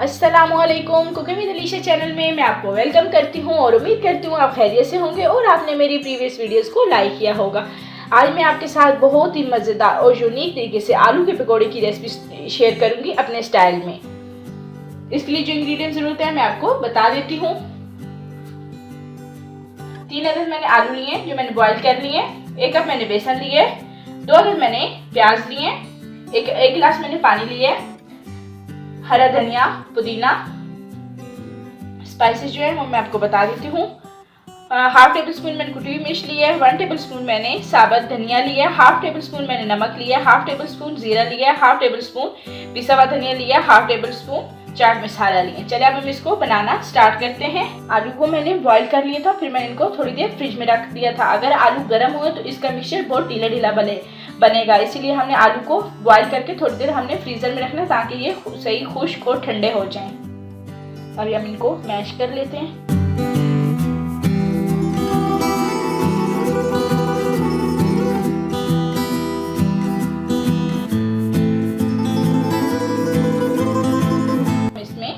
अस्सलामुअलैकुम। Cooking with Alisha channel में मैं आपको वेलकम करती हूँ और उम्मीद करती हूँ आप खैरियत से होंगे और आपने मेरी प्रीवियस वीडियोस को लाइक किया होगा। आज मैं आपके साथ बहुत ही मज़ेदार और यूनिक तरीके से आलू के पकौड़े की रेसिपी शेयर करूँगी अपने स्टाइल में। इसके लिए जो इंग्रेडिएंट ज़रूरत है मैं आपको बता देती हूँ। 3 अदद मैंने आलू लिए जो मैंने बॉईल कर लिए, 1 कप मैंने बेसन लिए, 2 अदद मैंने प्याज लिए, एक गिलास मैंने पानी लिए, हरा धनिया, पुदीना। स्पाइसेस जो है वो मैं आपको बता देती हूँ। हाफ टेबल स्पून मैंने कुटी हुई मिर्च ली है, 1 टेबल स्पून मैंने साबुत धनिया लिया, हाफ टेबल स्पून मैंने नमक लिया, हाफ टेबल स्पून जीरा लिया, हाफ टेबल स्पून पिसा हुआ धनिया लिया, half table spoon chaat masala लिया। चलिए अब हम इसको बनाना स्टार्ट करते हैं। आलू को मैंने बॉईल कर लिया था, फिर मैंने इनको थोड़ी देर फ्रिज में रख दिया था। अगर आलू गर्म हुए तो इसका मिक्सचर बहुत ढीला ढीला बनेगा, इसीलिए हमने आलू को बॉईल करके थोड़ी देर हमने फ्रीजर में रखना ताकि ये सही खुश्क और ठंडे हो जाएं। अभी हम इनको मैश कर लेते हैं। इसमें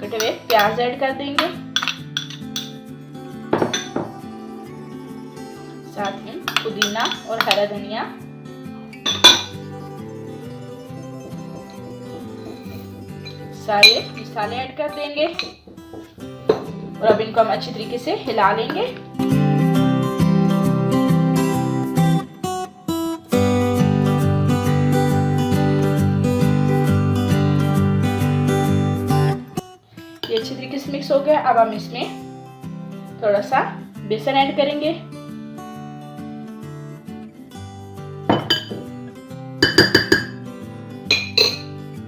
कटे हुए प्याज ऐड कर देंगे, साथ में पुदीना और हरा धनिया, सारे मसाले ऐड कर देंगे और अब इनको हम अच्छी तरीके से हिला लेंगे। ये अच्छी तरीके से मिक्स हो गया। अब हम इसमें थोड़ा सा बेसन ऐड करेंगे।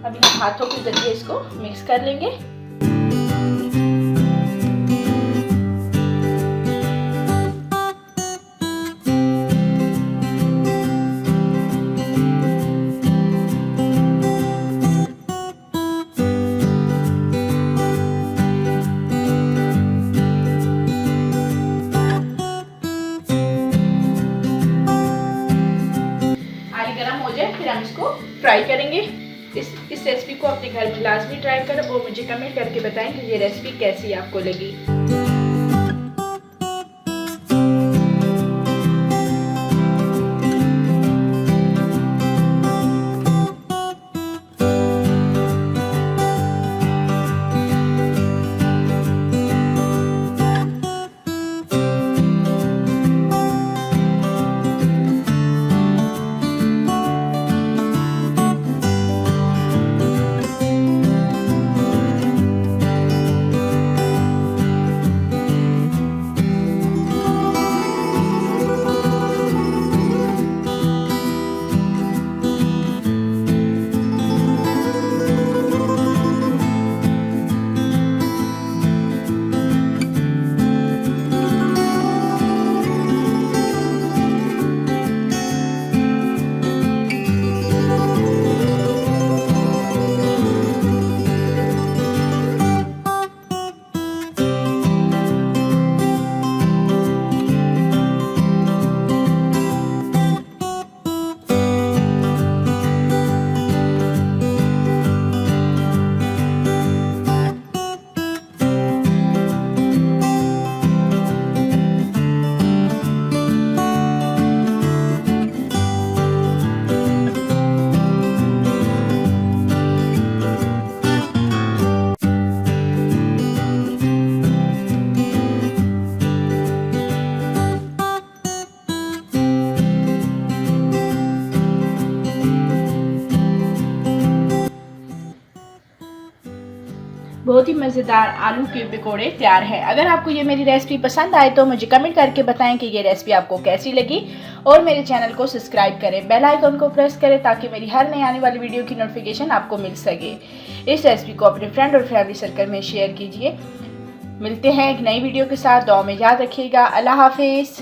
अभी हम हाथों के जरिए इसको मिक्स कर लेंगे। आलू गरम हो जाए फिर हम इसको फ्राई करेंगे। इस रेसिपी को अपने घर में लाजमी ट्राई करें और मुझे कमेंट करके बताएं कि ये रेसिपी कैसी आपको लगी। बहुत ही मज़ेदार आलू के पकौड़े तैयार है। अगर आपको ये मेरी रेसिपी पसंद आए तो मुझे कमेंट करके बताएं कि ये रेसिपी आपको कैसी लगी और मेरे चैनल को सब्सक्राइब करें, बेल आइकन को प्रेस करें ताकि मेरी हर नई आने वाली वीडियो की नोटिफिकेशन आपको मिल सके। इस रेसिपी को अपने फ्रेंड और फैमिली सर्कल में शेयर कीजिए। मिलते हैं एक नई वीडियो के साथ। दुआ में याद रखिएगा। अल्लाह हाफिज़।